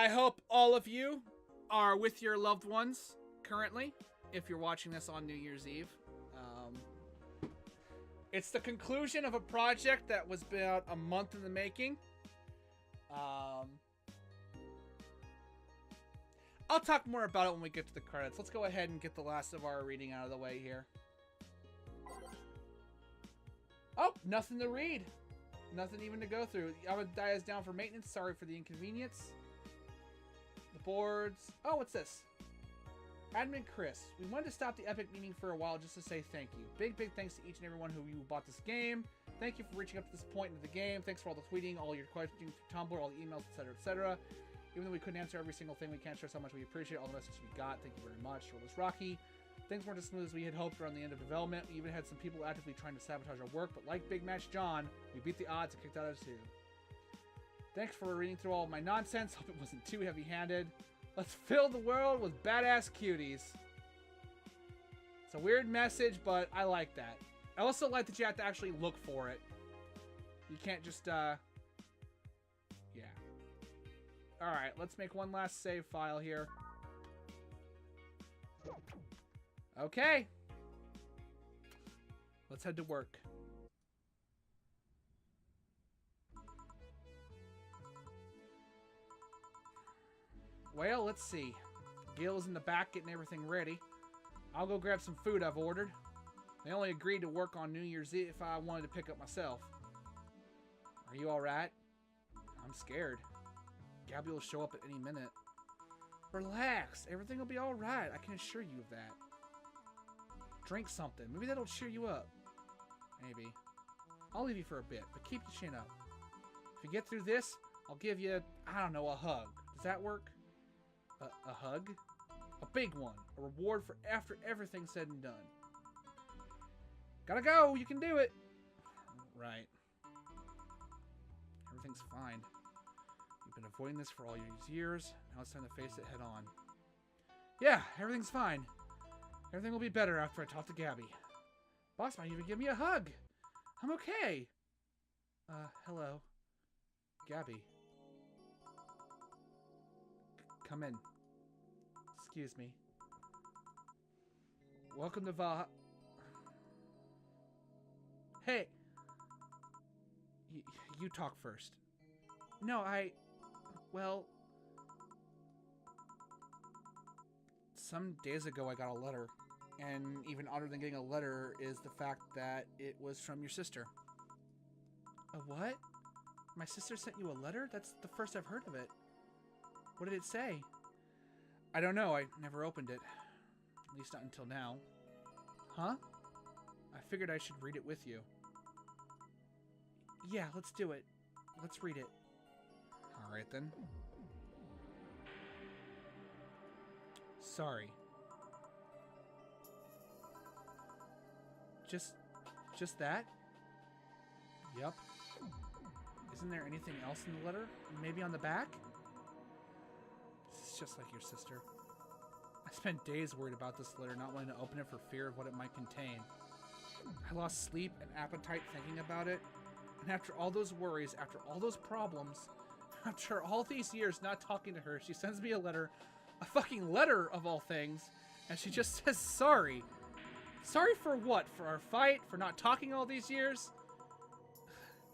I hope all of you are with your loved ones currently, if you're watching this on New Year's Eve. It's the conclusion of a project that was about a month in the making. I'll talk more about it when we get to the credits. Let's go ahead and get the last of our reading out of the way here. Oh, nothing to read. Nothing even to go through. Abadiah is down for maintenance. Sorry for the inconvenience. The boards. Oh, what's this? Admin Chris. We wanted to stop the epic meeting for a while just to say thank you. Big thanks to each and everyone who bought this game. Thank you for reaching up to this point in the game. Thanks for all the tweeting, all your questions through Tumblr, all the emails, etc., etc. Even though we couldn't answer every single thing, we can't stress how much we appreciate all the messages we got. Thank you very much. Roll was rocky. Things weren't as smooth as we had hoped around the end of development. We even had some people actively trying to sabotage our work, but like Big Match John, we beat the odds and kicked out others too. Thanks for reading through all of my nonsense. Hope it wasn't too heavy-handed. Let's fill the world with badass cuties. It's a weird message, but I like that. I also like that you have to actually look for it. You can't just, yeah. Alright, let's make one last save file here. Okay. Let's head to work. Well, let's see. Gil's in the back getting everything ready. I'll go grab some food I've ordered. They only agreed to work on New Year's Eve if I wanted to pick up myself. Are you alright? I'm scared. Gabby will show up at any minute. Relax. Everything will be alright. I can assure you of that. Drink something. Maybe that'll cheer you up. Maybe. I'll leave you for a bit, but keep your chin up. If you get through this, I'll give you, I don't know, a hug. Does that work? A hug? A big one. A reward for after everything's said and done. Gotta go! You can do it! Right. Everything's fine. You've been avoiding this for all these years. Now it's time to face it head on. Yeah, everything's fine. Everything will be better after I talk to Gabby. Boss might even give me a hug. I'm okay. Hello. Gabby. Come in. Excuse me. Welcome to Va... Hey! You talk first. No, well... Some days ago I got a letter. And even odder than getting a letter is the fact that it was from your sister. A what? My sister sent you a letter? That's the first I've heard of it. What did it say? I don't know. I never opened it. At least not until now. Huh? I figured I should read it with you. Yeah, let's do it. Let's read it. Alright then. Sorry. Just that? Yep. Isn't there anything else in the letter? Maybe on the back? This is just like your sister. I spent days worried about this letter, not wanting to open it for fear of what it might contain. I lost sleep and appetite thinking about it. And after all those worries, after all those problems, after all these years not talking to her, she sends me a letter, a fucking letter of all things, and she just says sorry. Sorry for what? For our fight? For not talking all these years?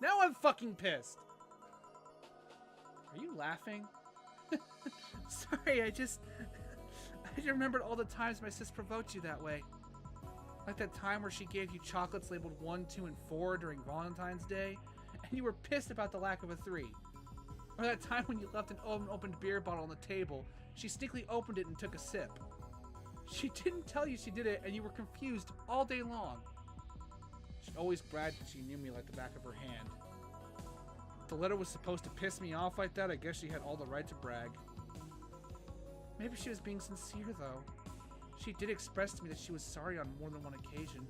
Now I'm fucking pissed. Are you laughing? Sorry, I just remembered all the times my sis provoked you that way. Like that time where she gave you chocolates labeled 1, 2, and 4 during Valentine's Day, and you were pissed about the lack of a 3. Or that time when you left an unopened beer bottle on the table, she sneakily opened it and took a sip. She didn't tell you she did it, and you were confused all day long. She always bragged that she knew me like the back of her hand. If the letter was supposed to piss me off like that, I guess she had all the right to brag. Maybe she was being sincere, though. She did express to me that she was sorry on more than one occasion.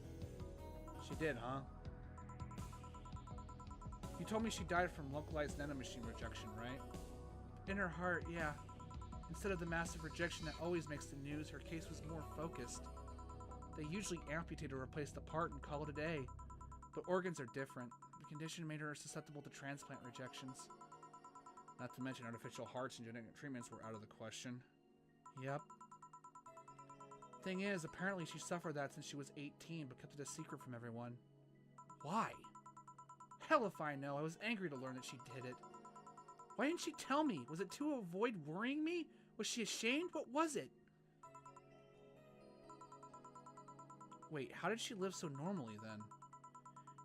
She did, huh? You told me she died from localized nanomachine rejection, right? In her heart, yeah. Instead of the massive rejection that always makes the news, her case was more focused. They usually amputate or replace the part and call it a day. But organs are different. The condition made her susceptible to transplant rejections. Not to mention artificial hearts and genetic treatments were out of the question. Yep. Thing is, apparently she suffered that since she was 18, but kept it a secret from everyone. Why? Hell if I know. I was angry to learn that she did it. Why didn't she tell me? Was it to avoid worrying me? Was she ashamed? What was it? Wait, how did she live so normally then?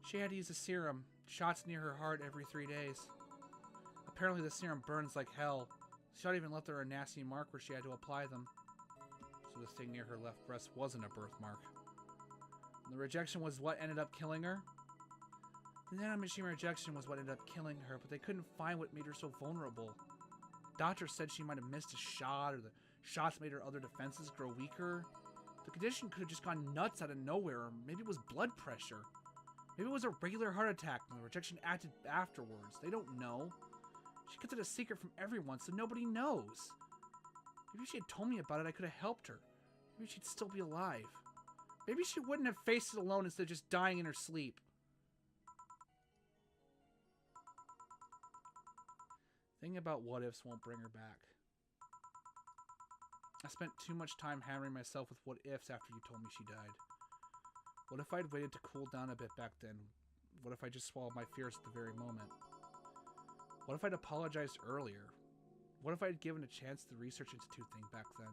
She had to use a serum, shots near her heart every 3 days. Apparently the serum burns like hell. Shot even left her a nasty mark where she had to apply them. So the thing near her left breast wasn't a birthmark. And the rejection was what ended up killing her? The nanomachine rejection was what ended up killing her, but they couldn't find what made her so vulnerable. Doctors said she might have missed a shot, or the shots made her other defenses grow weaker. The condition could have just gone nuts out of nowhere, or maybe it was blood pressure. Maybe it was a regular heart attack, and the rejection acted afterwards. They don't know. She kept it a secret from everyone, so nobody knows. Maybe if she had told me about it, I could have helped her. Maybe she'd still be alive. Maybe she wouldn't have faced it alone instead of just dying in her sleep. Thinking about what ifs won't bring her back. I spent too much time hammering myself with what ifs after you told me she died. What if I'd waited to cool down a bit back then? What if I just swallowed my fears at the very moment? What if I'd apologized earlier? What if I'd given a chance to the research institute thing back then?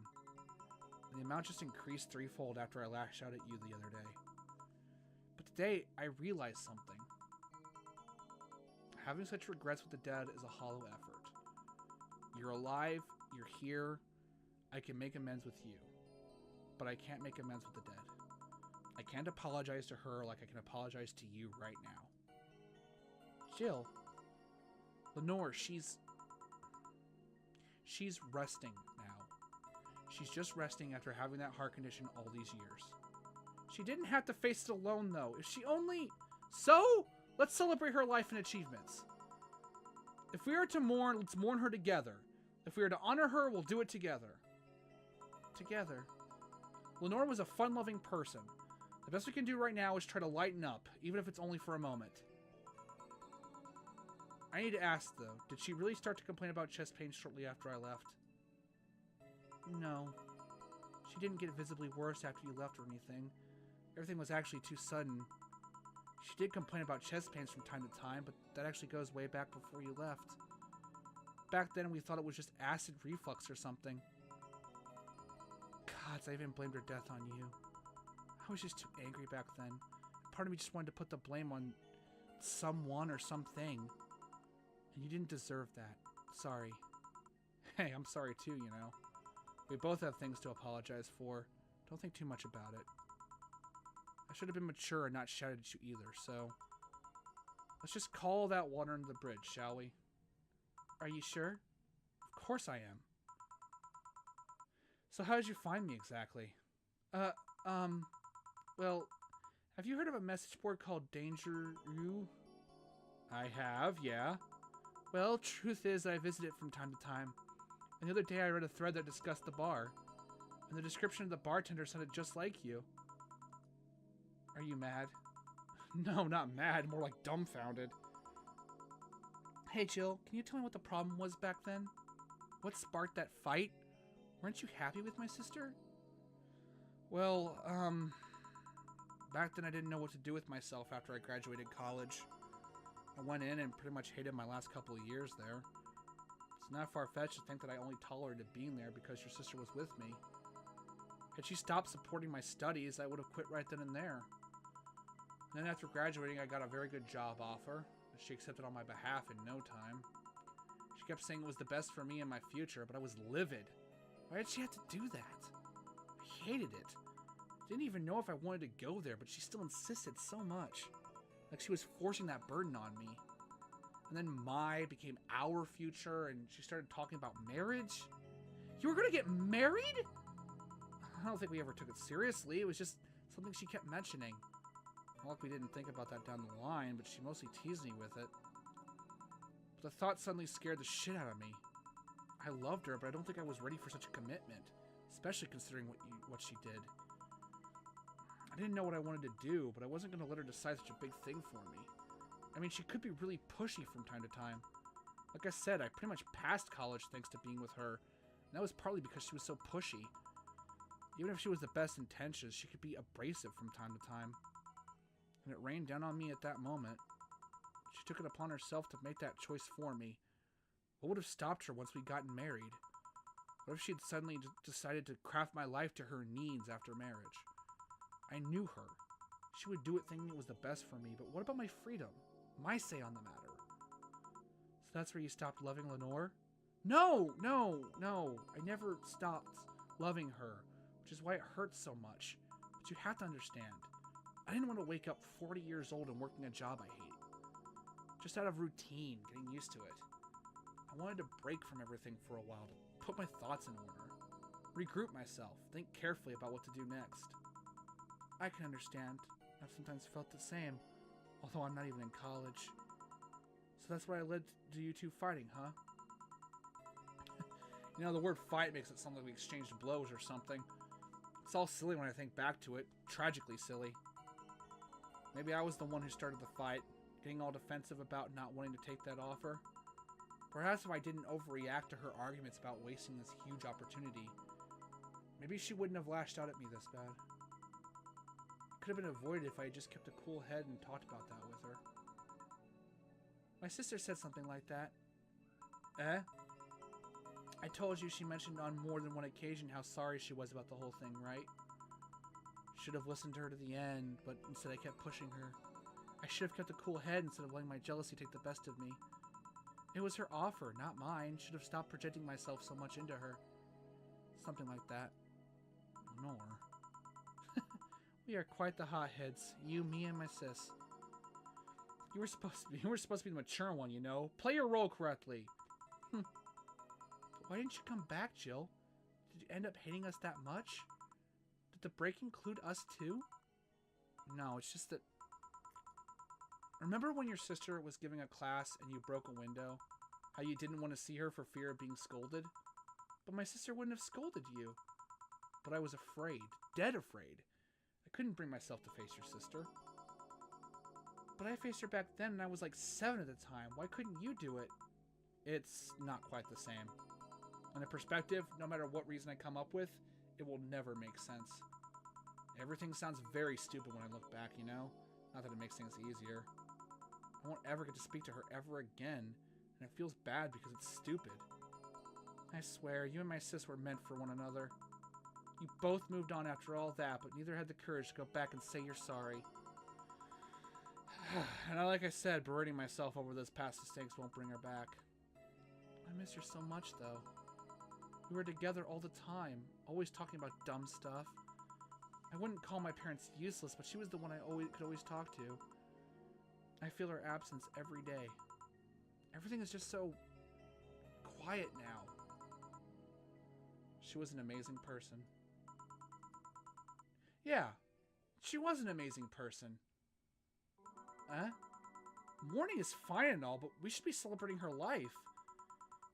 And the amount just increased threefold after I lashed out at you the other day. But today, I realized something. Having such regrets with the dead is a hollow effort. You're alive, you're here, I can make amends with you. But I can't make amends with the dead. I can't apologize to her like I can apologize to you right now. Jill. Lenore, she's resting now. She's just resting after having that heart condition all these years. She didn't have to face it alone, though. If she only... So, let's celebrate her life and achievements. If we are to mourn, let's mourn her together. If we are to honor her, we'll do it together. Together. Lenore was a fun-loving person. The best we can do right now is try to lighten up, even if it's only for a moment. I need to ask, though, did she really start to complain about chest pain shortly after I left? No. She didn't get visibly worse after you left or anything. Everything was actually too sudden. She did complain about chest pains from time to time, but that actually goes way back before you left. Back then, we thought it was just acid reflux or something. Gods, I even blamed her death on you. I was just too angry back then. Part of me just wanted to put the blame on someone or something. And you didn't deserve that. Sorry. Hey, I'm sorry too, you know. We both have things to apologize for. Don't think too much about it. I should have been mature and not shouted at you either, so... Let's just call that water under the bridge, shall we? Are you sure? Of course I am. So how did you find me exactly? Well, have you heard of a message board called Dangeroo? I have, yeah. Well, truth is that I visit it from time to time. And the other day I read a thread that discussed the bar. And the description of the bartender sounded just like you. Are you mad? No, not mad, more like dumbfounded. Hey Jill, can you tell me what the problem was back then? What sparked that fight? Weren't you happy with my sister? Well, back then I didn't know what to do with myself after I graduated college. I went in and pretty much hated my last couple of years there. It's not far-fetched to think that I only tolerated being there because your sister was with me. Had she stopped supporting my studies, I would have quit right then and there. And then after graduating, I got a very good job offer that she accepted on my behalf in no time. She kept saying it was the best for me and my future, but I was livid. Why did she have to do that? I hated it. Didn't even know if I wanted to go there, but she still insisted so much. Like she was forcing that burden on me. And then my became our future, and she started talking about marriage. You were gonna get married? I don't think we ever took it seriously. It was just something she kept mentioning. Not like we didn't think about that down the line, but she mostly teased me with it. But the thought suddenly scared the shit out of me. I loved her, but I don't think I was ready for such a commitment, especially considering what she did. I didn't know what I wanted to do, but I wasn't going to let her decide such a big thing for me. I mean, she could be really pushy from time to time, Like I said, I pretty much passed college thanks to being with her. And that was partly because she was so pushy. Even if she was the best intentions, she could be abrasive from time to time. And it rained down on me at that moment. She took it upon herself to make that choice for me. What would have stopped her once we'd gotten married? What if she'd suddenly decided to craft my life to her needs after marriage? I knew her. She would do it thinking it was the best for me, but what about my freedom? My say on the matter? So that's where you stopped loving Lenore? No! I never stopped loving her, which is why it hurts so much. But you have to understand, I didn't want to wake up 40 years old and working a job I hate. Just out of routine, getting used to it. I wanted to break from everything for a while, to put my thoughts in order. Regroup myself, think carefully about what to do next. I can understand. I've sometimes felt the same, although I'm not even in college. So that's why I led to you two fighting, huh? You know, the word fight makes it sound like we exchanged blows or something. It's all silly when I think back to it. Tragically silly. Maybe I was the one who started the fight, getting all defensive about not wanting to take that offer. Perhaps if I didn't overreact to her arguments about wasting this huge opportunity, maybe she wouldn't have lashed out at me this bad. It could have been avoided if I had just kept a cool head and talked about that with her. My sister said something like that. Eh? I told you she mentioned on more than one occasion how sorry she was about the whole thing, right? Should have listened to her to the end, but instead I kept pushing her. I should have kept a cool head instead of letting my jealousy take the best of me. It was her offer, not mine. Should have stopped projecting myself so much into her. Something like that. Nor. We are quite the hotheads. You, me, and my sis. You were supposed to be the mature one, you know. Play your role correctly. Why didn't you come back, Jill? Did you end up hating us that much? Did the break include us too? No, it's just that... Remember when your sister was giving a class and you broke a window? How you didn't want to see her for fear of being scolded? But my sister wouldn't have scolded you. But I was afraid. Dead afraid. I couldn't bring myself to face your sister. But I faced her back then and I was like 7 at the time. Why couldn't you do it? It's not quite the same. In a perspective, no matter what reason I come up with, it will never make sense. Everything sounds very stupid when I look back, you know? Not that it makes things easier. I won't ever get to speak to her ever again, and it feels bad because it's stupid. I swear, you and my sis were meant for one another. You both moved on after all that, but neither had the courage to go back and say you're sorry. And like I said, berating myself over those past mistakes won't bring her back. I miss her so much, though. We were together all the time, always talking about dumb stuff. I wouldn't call my parents useless, but she was the one I could always talk to. I feel her absence every day. Everything is just so quiet now. She was an amazing person. Yeah, she was an amazing person. Mourning is fine and all, but we should be celebrating her life.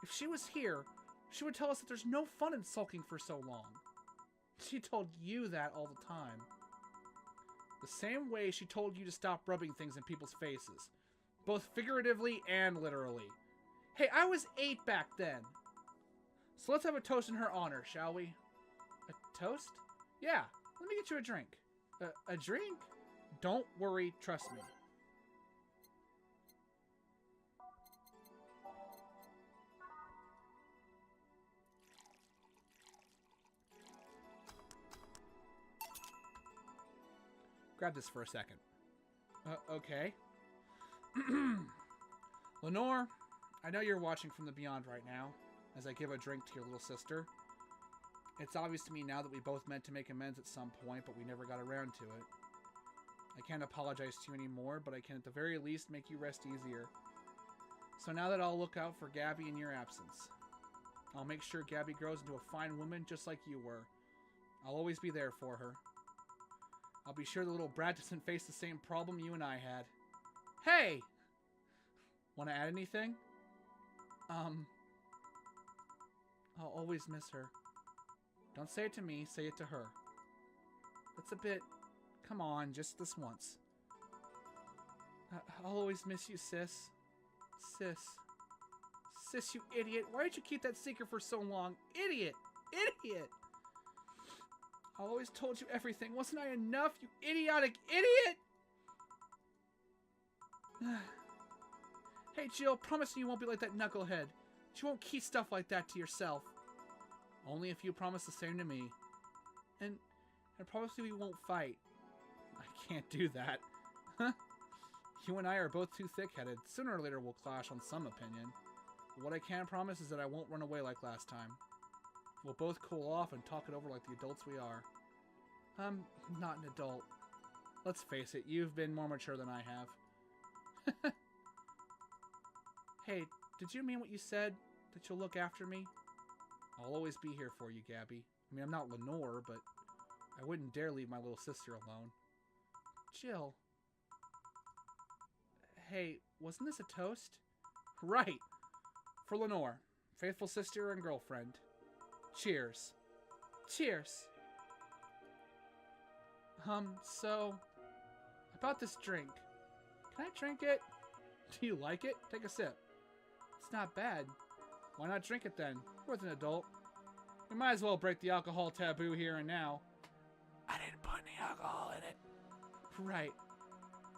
If she was here, she would tell us that there's no fun in sulking for so long. She told you that all the time. The same way she told you to stop rubbing things in people's faces. Both figuratively and literally. Hey, I was 8 back then. So let's have a toast in her honor, shall we? A toast? Yeah, let me get you a drink. A drink? Don't worry, trust me. Grab this for a second. Okay. Lenore, I know you're watching from the beyond right now, as I give a drink to your little sister. It's obvious to me now that we both meant to make amends at some point, but we never got around to it. I can't apologize to you anymore, but I can at the very least make you rest easier. So now that I'll look out for Gabby in your absence. I'll make sure Gabby grows into a fine woman just like you were. I'll always be there for her. I'll be sure the little brat doesn't face the same problem you and I had. Hey! Want to add anything? I'll always miss her. Don't say it to me, say it to her. That's a bit... Come on, just this once. I'll always miss you, sis. Sis. Sis, you idiot. Why did you keep that secret for so long? Idiot! Idiot! I always told you everything. Wasn't I enough, you idiotic idiot? Hey, Jill, promise me you won't be like that knucklehead. You won't keep stuff like that to yourself. Only if you promise the same to me. And promise me we won't fight. I can't do that. You and I are both too thick-headed. Sooner or later we'll clash on some opinion. But what I can promise is that I won't run away like last time. We'll both cool off and talk it over like the adults we are. I'm not an adult. Let's face it, you've been more mature than I have. Hey, did you mean what you said? That you'll look after me? I'll always be here for you, Gabby. I mean, I'm not Lenore, but I wouldn't dare leave my little sister alone. Jill. Hey, wasn't this a toast? Right. For Lenore, faithful sister and girlfriend. Cheers. Cheers. So, about this drink. Can I drink it? Do you like it? Take a sip. It's not bad. Why not drink it then? You're an adult. You might as well break the alcohol taboo here and now. I didn't put any alcohol in it. Right.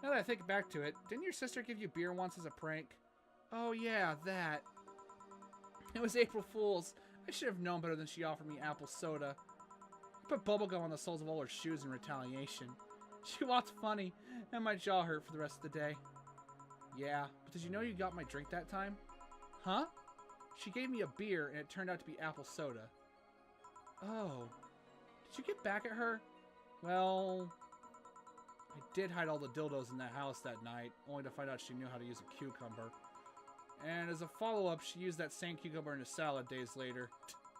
Now that I think back to it, didn't your sister give you beer once as a prank? Oh yeah, that. It was April Fool's. I should have known better than she offered me apple soda. I put bubblegum on the soles of all her shoes in retaliation. She walked funny, and my jaw hurt for the rest of the day. Yeah, but did you know you got my drink that time? Huh? She gave me a beer, and it turned out to be apple soda. Oh. Did you get back at her? Well, I did hide all the dildos in the house that night, only to find out she knew how to use a cucumber. And as a follow-up, she used that same cucumber in a salad days later.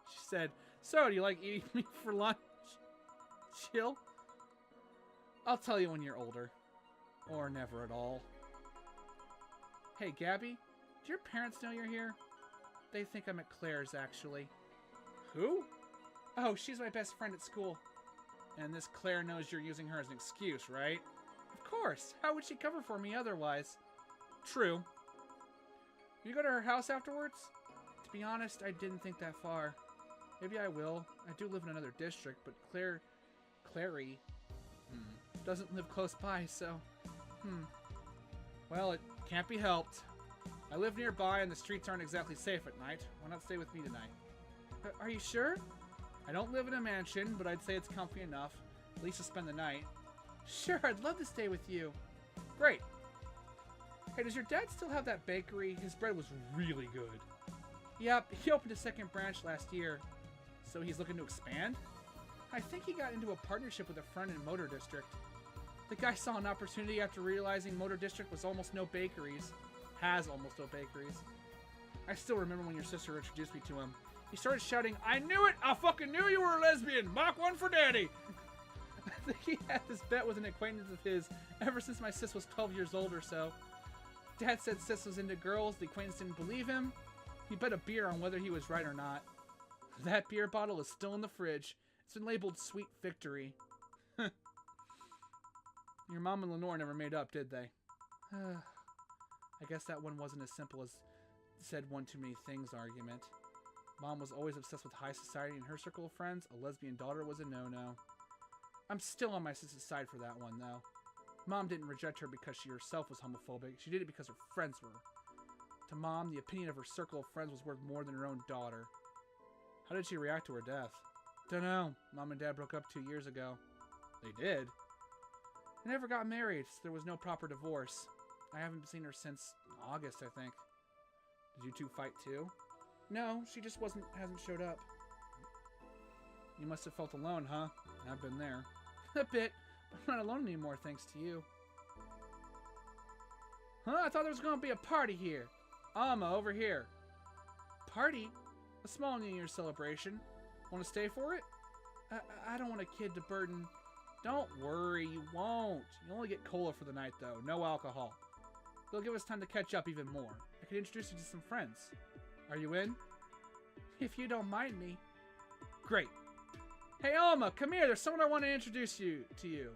She said, "So, do you like eating me for lunch?" Chill. I'll tell you when you're older. Or never at all. Hey, Gabby, do your parents know you're here? They think I'm at Claire's, actually. Who? Oh, she's my best friend at school. And this Claire knows you're using her as an excuse, right? Of course. How would she cover for me otherwise? True. You go to her house afterwards? To be honest, I didn't think that far. Maybe I will. I do live in another district, but Clary, doesn't live close by, so, Well, it can't be helped. I live nearby and the streets aren't exactly safe at night. Why not stay with me tonight? Are you sure? I don't live in a mansion, but I'd say it's comfy enough, at least to spend the night. Sure, I'd love to stay with you. Great. Hey, does your dad still have that bakery? His bread was really good. Yep, he opened a second branch last year. So he's looking to expand? I think he got into a partnership with a friend in Motor District. The guy saw an opportunity after realizing Motor District was almost no bakeries. Has almost no bakeries. I still remember when your sister introduced me to him. He started shouting, "I knew it! I fucking knew you were a lesbian! Mark one for daddy!" I think he had this bet with an acquaintance of his ever since my sis was 12 years old or so. Dad said sis was into girls, the acquaintance didn't believe him. He bet a beer on whether he was right or not. That beer bottle is still in the fridge. It's been labeled Sweet Victory. Your mom and Lenore never made up, did they? I guess that one wasn't as simple as said one too many things argument. Mom was always obsessed with high society in her circle of friends. A lesbian daughter was a no-no. I'm still on my sister's side for that one, though. Mom didn't reject her because she herself was homophobic. She did it because her friends were. To Mom, the opinion of her circle of friends was worth more than her own daughter. How did she react to her death? Dunno. Mom and Dad broke up 2 years ago. They did? They never got married, so there was no proper divorce. I haven't seen her since August, I think. Did you two fight too? No, she just hasn't showed up. You must have felt alone, huh? I've been there. A bit, but I'm not alone anymore thanks to you. Huh? I thought there was going to be a party here. Alma, over here. Party? A small New Year's celebration. Want to stay for it? I don't want a kid to burden. Don't worry, you won't. You only get cola for the night, though. No alcohol. It'll give us time to catch up even more. I could introduce you to some friends. Are you in? If you don't mind me. Great. Hey, Alma, come here. There's someone I want to introduce you to.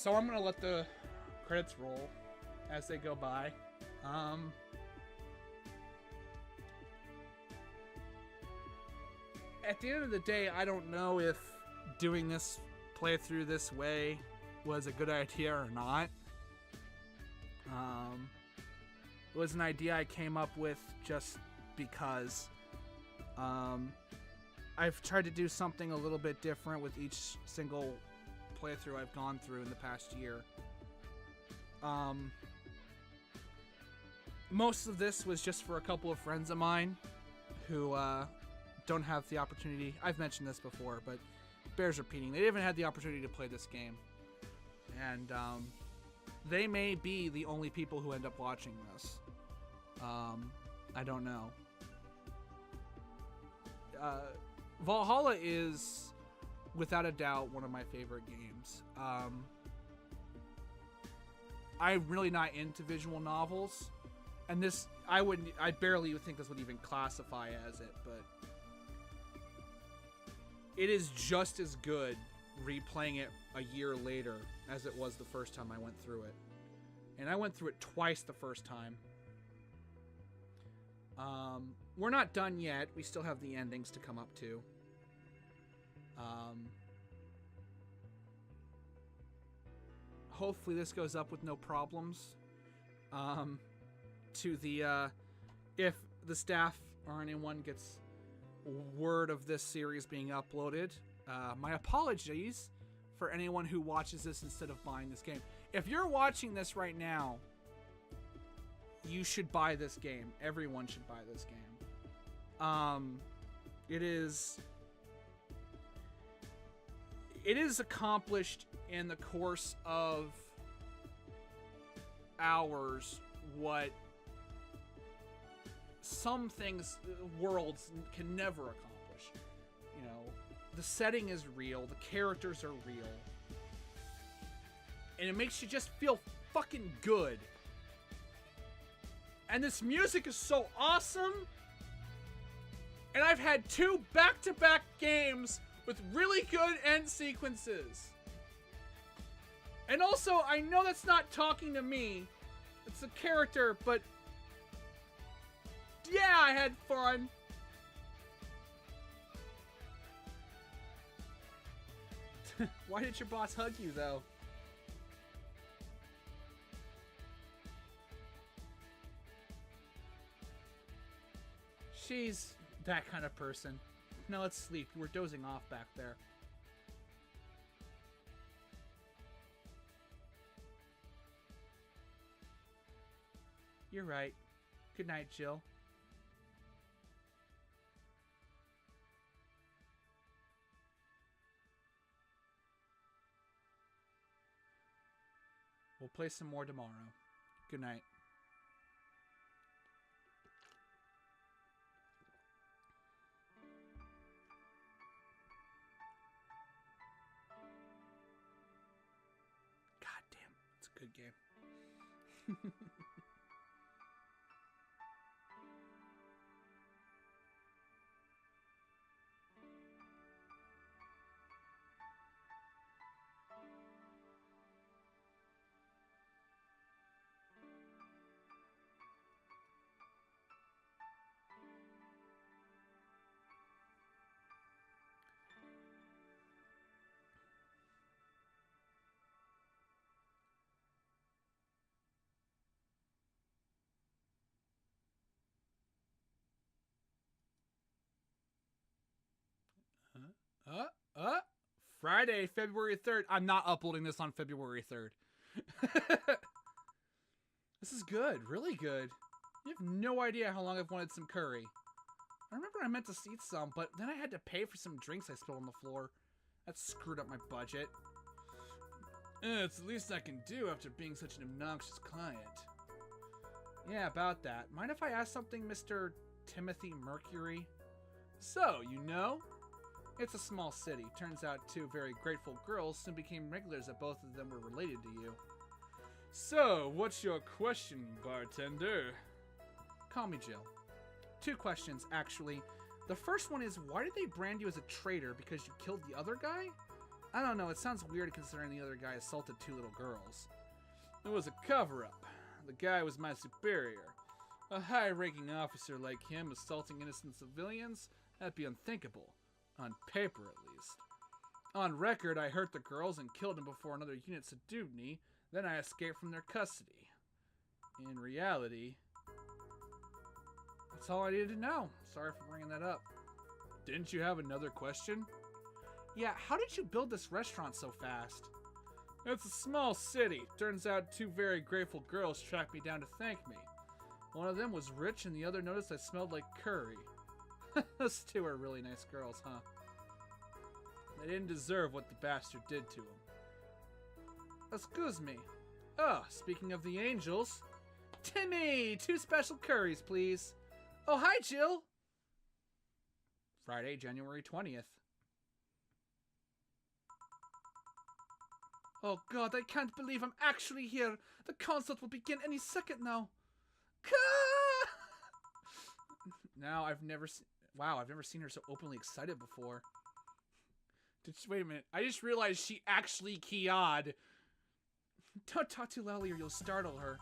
So I'm gonna let the credits roll as they go by. At the end of the day, I don't know if doing this playthrough this way was a good idea or not. It was an idea I came up with just because I've tried to do something a little bit different with each single playthrough I've gone through in the past year. Most of this was just for a couple of friends of mine who don't have the opportunity. I've mentioned this before, but bears repeating. They haven't had the opportunity to play this game. And they may be the only people who end up watching this. I don't know. Valhalla is, without a doubt, one of my favorite games. I'm really not into visual novels, and this I barely would think this would even classify as it, but it is just as good replaying it a year later as it was the first time I went through it. And I went through it twice the first time. We're not done yet. We still have the endings to come up to. Hopefully this goes up with no problems. To the, if the staff or anyone gets word of this series being uploaded, my apologies for anyone who watches this instead of buying this game. If you're watching this right now, you should buy this game. Everyone should buy this game. It is accomplished in the course of hours what some things, worlds can never accomplish. You know, the setting is real, the characters are real, and it makes you just feel fucking good. And this music is so awesome. And I've had 2 back-to-back games with really good end sequences. And also, I know that's not talking to me. It's a character, but yeah, I had fun. Why did your boss hug you, though? She's that kind of person. Now let's sleep. We're dozing off back there. You're right. Good night, Jill. We'll play some more tomorrow. Good night. God damn, it's a good game. Friday, February 3rd. I'm not uploading this on February 3rd. This is good. Really good. You have no idea how long I've wanted some curry. I remember I meant to eat some, but then I had to pay for some drinks I spilled on the floor. That screwed up my budget. It's the least I can do after being such an obnoxious client. Yeah, about that. Mind if I ask something, Mr. Timothy Mercury? So, you know? It's a small city. Turns out 2 very grateful girls soon became regulars that both of them were related to you. So, what's your question, bartender? Call me Jill. 2 questions, actually. The first one is, why did they brand you as a traitor because you killed the other guy? I don't know, it sounds weird considering the other guy assaulted 2 little girls. It was a cover-up. The guy was my superior. A high-ranking officer like him assaulting innocent civilians? That'd be unthinkable. On paper, at least. On record, I hurt the girls and killed them before another unit subdued me. Then I escaped from their custody. In reality... That's all I needed to know. Sorry for bringing that up. Didn't you have another question? Yeah, how did you build this restaurant so fast? It's a small city. Turns out 2 very grateful girls tracked me down to thank me. One of them was rich and the other noticed I smelled like curry. Those 2 are really nice girls, huh? They didn't deserve what the bastard did to them. Excuse me. Oh, speaking of the angels. Timmy! 2 special curries, please. Oh, hi, Jill! Friday, January 20th. Oh god, I can't believe I'm actually here. The concert will begin any second now. Now, I've never seen her so openly excited before. Wait a minute, I just realized she actually keyed. Don't talk too loudly or you'll startle her.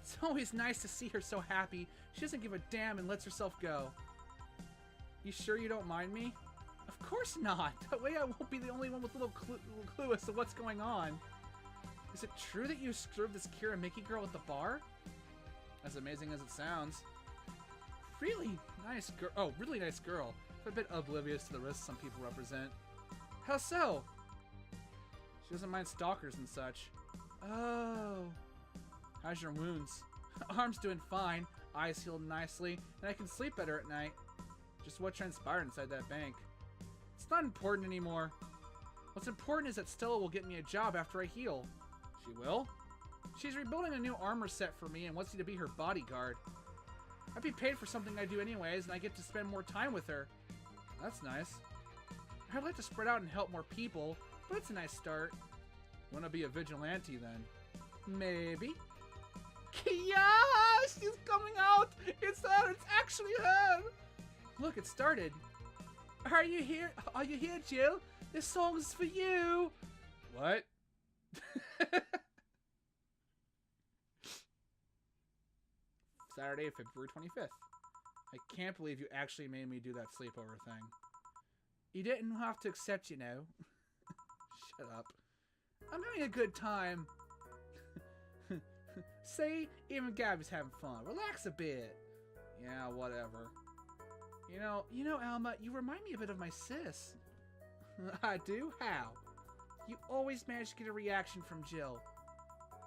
It's always nice to see her so happy. She doesn't give a damn and lets herself go. You sure you don't mind me? Of course not. That way I won't be the only one with little clue as to what's going on. Is it true that you served this Kira Mickey girl at the bar? As amazing as it sounds. Really nice girl. Oh, really nice girl. A bit oblivious to the risks some people represent. How so? She doesn't mind stalkers and such. Oh. How's your wounds? Arm's doing fine. Eyes healed nicely. And I can sleep better at night. Just what transpired inside that bank. It's not important anymore. What's important is that Stella will get me a job after I heal. She will? She's rebuilding a new armor set for me and wants me to be her bodyguard. I'd be paid for something I do anyways, and I get to spend more time with her. That's nice. I'd like to spread out and help more people, but it's a nice start. Want to be a vigilante then? Maybe. Yeah, she's coming out! It's her! It's actually her! Look, it started. Are you here? Are you here, Jill? This song's for you! What? Saturday, February 25th. I can't believe you actually made me do that sleepover thing. You didn't have to accept, you know. Shut up. I'm having a good time. See? Even Gabby's having fun. Relax a bit. Yeah, whatever. You know, Alma, you remind me a bit of my sis. I do? How? You always manage to get a reaction from Jill.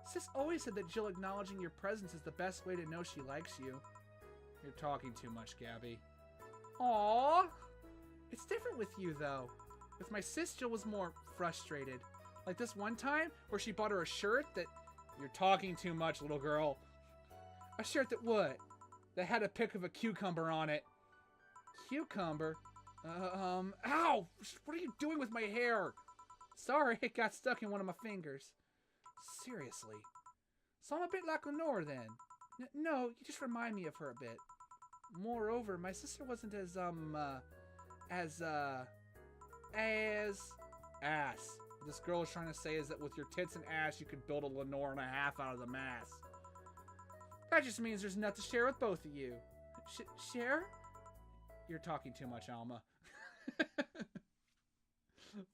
Sis always said that Jill acknowledging your presence is the best way to know she likes you. You're talking too much, Gabby. Aww! It's different with you, though. With my sis, Jill was more frustrated. Like this one time, where she bought her a shirt that... You're talking too much, little girl. A shirt that what? That had a pic of a cucumber on it. Cucumber? Ow! What are you doing with my hair? Sorry, it got stuck in one of my fingers. Seriously. So I'm a bit like Lenore then. No, you just remind me of her a bit. Moreover, my sister wasn't as ass. What this girl is trying to say is that with your tits and ass, you could build a Lenore and a half out of the mass. That just means there's enough to share with both of you. Share? You're talking too much, Alma.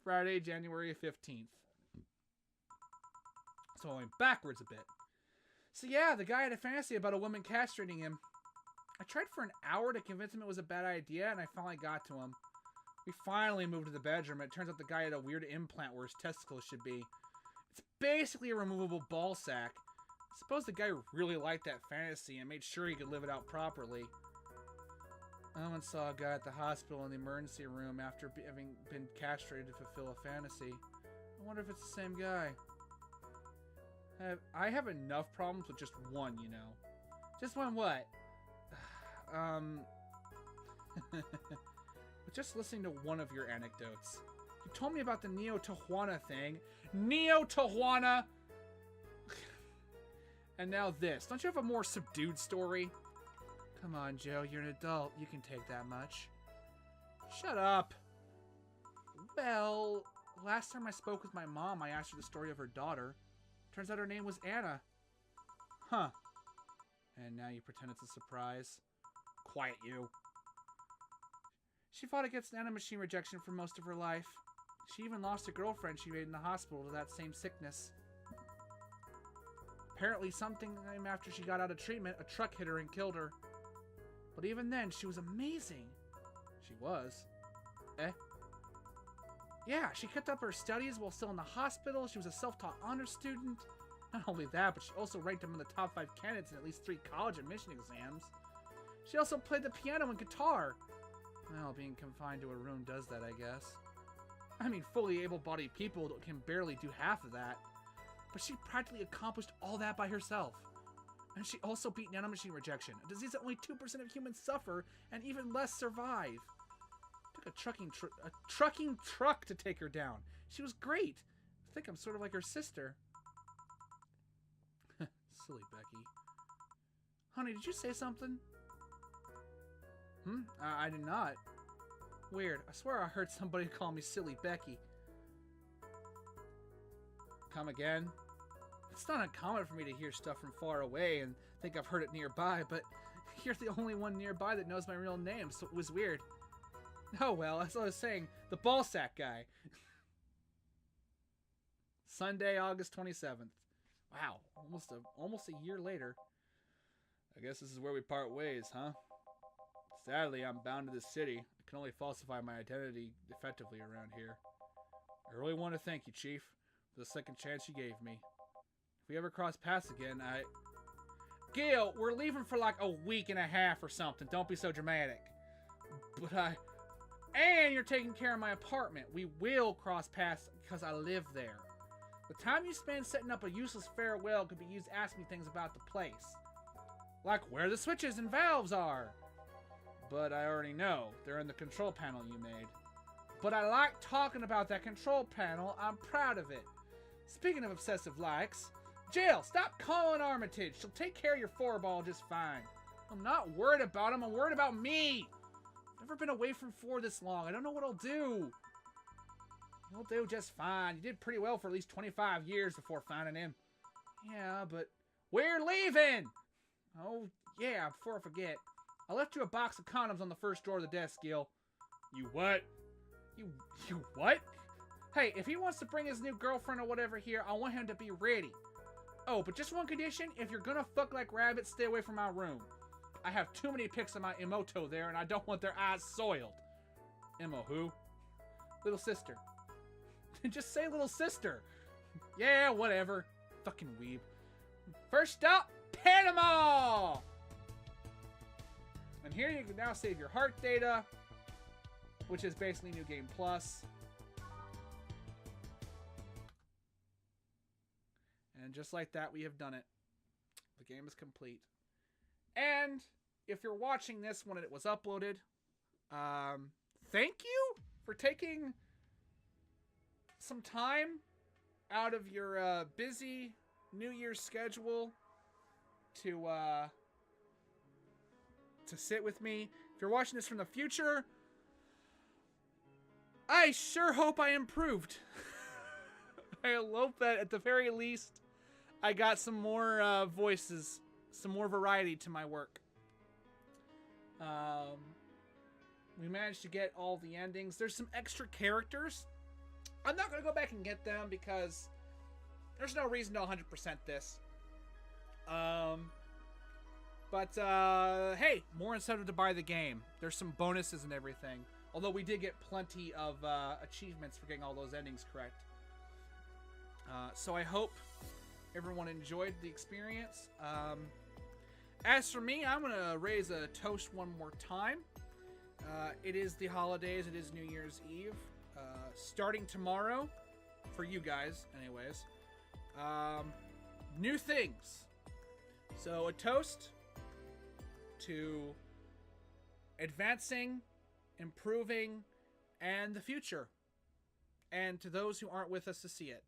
Friday, January 15th. So I went backwards a bit. So yeah, the guy had a fantasy about a woman castrating him. I tried for an hour to convince him it was a bad idea, and I finally got to him. We finally moved to the bedroom, and it turns out the guy had a weird implant where his testicles should be. It's basically a removable ball sack. I suppose the guy really liked that fantasy and made sure he could live it out properly. I once saw a guy at the hospital in the emergency room after having been castrated to fulfill a fantasy. I wonder if it's the same guy. I have enough problems with just one, you know. Just one what? Just listening to one of your anecdotes. You told me about the Neo Tijuana thing. Neo Tijuana! And now this. Don't you have a more subdued story? Come on, Joe. You're an adult. You can take that much. Shut up. Well, last time I spoke with my mom, I asked her the story of her daughter. Turns out her name was Anna. Huh. And now you pretend it's a surprise. Quiet, you. She fought against nanomachine rejection for most of her life. She even lost a girlfriend she made in the hospital to that same sickness. Apparently, sometime after she got out of treatment, a truck hit her and killed her. But even then, she was amazing. She was. Eh? Yeah, she kept up her studies while still in the hospital. She was a self-taught honor student. Not only that, but she also ranked among the top 5 candidates in at least 3 college admission exams. She also played the piano and guitar. Well, being confined to a room does that, I guess. I mean, fully able-bodied people can barely do half of that. But she practically accomplished all that by herself. And she also beat nanomachine rejection, a disease that only 2% of humans suffer and even less survive. It took a trucking truck to take her down. She was great. I think I'm sort of like her sister. Silly Becky. Honey, did you say something? I did not. Weird. I swear I heard somebody call me Silly Becky. Come again? It's not uncommon for me to hear stuff from far away and think I've heard it nearby, but you're the only one nearby that knows my real name, so it was weird. Oh well, as I was saying, the ballsack guy. Sunday, August 27th. Wow, almost a year later. I guess this is where we part ways, huh? Sadly, I'm bound to this city. I can only falsify my identity effectively around here. I really want to thank you, Chief, for the second chance you gave me. If we ever cross paths again, Gil, we're leaving for like a week and a half or something. Don't be so dramatic. But and you're taking care of my apartment. We will cross paths because I live there. The time you spend setting up a useless farewell could be used to ask me things about the place. Like where the switches and valves are. But I already know. They're in the control panel you made. But I like talking about that control panel. I'm proud of it. Speaking of obsessive likes, Jill, stop calling Armitage. She'll take care of your 4-ball just fine. I'm not worried about him. I'm worried about me. I've never been away from 4 this long. I don't know what I'll do. You'll do just fine. You did pretty well for at least 25 years before finding him. Yeah, but we're leaving! Oh, yeah, before I forget. I left you a box of condoms on the first drawer of the desk, Gil. You what? You what? Hey, if he wants to bring his new girlfriend or whatever here, I want him to be ready. Oh, but just one condition. If you're gonna fuck like rabbits, stay away from my room. I have too many pics of my Emoto there, and I don't want their eyes soiled. Emo who? Little sister. Just say little sister. Yeah, whatever. Fucking weeb. First stop, Panama! And here you can now save your heart data, which is basically New Game Plus. And just like that, we have done it. The game is complete. And if you're watching this when it was uploaded, thank you for taking some time out of your busy New Year's schedule to sit with me. If you're watching this from the future, I sure hope I improved. I hope that at the very least I got some more voices, some more variety to my work. We managed to get all the endings. There's some extra characters. I'm not going to go back and get them because there's no reason to 100% this. But hey, more incentive to buy the game. There's some bonuses and everything. Although we did get plenty of achievements for getting all those endings correct. So I hope everyone enjoyed the experience. As for me, I'm going to raise a toast one more time. It is the holidays. It is New Year's Eve. Starting tomorrow, for you guys, anyways. New things. So a toast to advancing, improving, and the future. And to those who aren't with us to see it.